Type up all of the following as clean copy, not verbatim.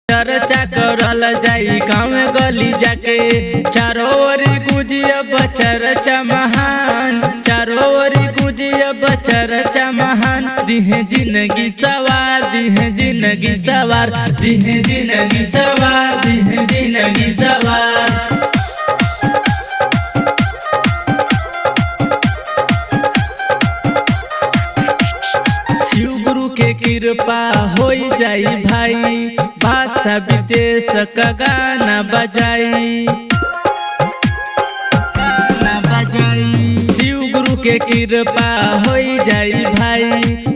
चर्चा करल जाई गाँव गली जाके, चारों ओर गुजी अब चर्चा महान, चारों ओर गुजी अब चर्चा महान। दिहे जिंदगी सवार, दिहे जिंदगी सवार, दिहे जिंदगी सवार, दिहे जिंदगी सवार। शिव गुरु के कृपा हो जाई भाई, बादशाह विदेश का गाना बजाई, गाना बजाई। शिव गुरु के कृपा हो जाई भाई,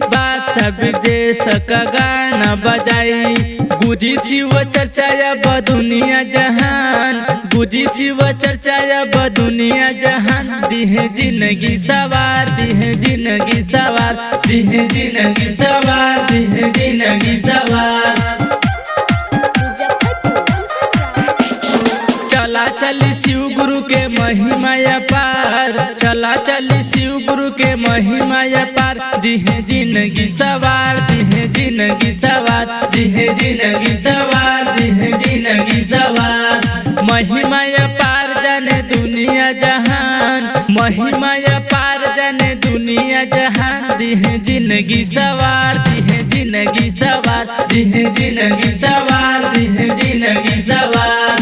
बादशाह विदेश का गाना बजाई। गुजी शिव चर्चा अब दुनिया जहान, गुजी शिव चर्चा अब दुनिया जहान। दिहे जिंदगी सवार, दिहे जिंदगी सवार, दिहे जिंदगी सवार, दिहे जिंदगी सवार। चला चली शिव गुरु के महिमा अपार, चला चली शिव गुरु के महिमा अपार। दिहे जिंदगी सवार, दिहे जिंदगी सवार, दिहे जिंदगी सवार, दिहे जिंदगी सवार। महिमा अपार जाने दुनिया जहान, महिमा अपार जाने दुनिया जहान। दिहे जिंदगी सवार, दिहे जिंदगी सवार, दिहे जिंदगी सवार, दिहे जिंदगी सवार।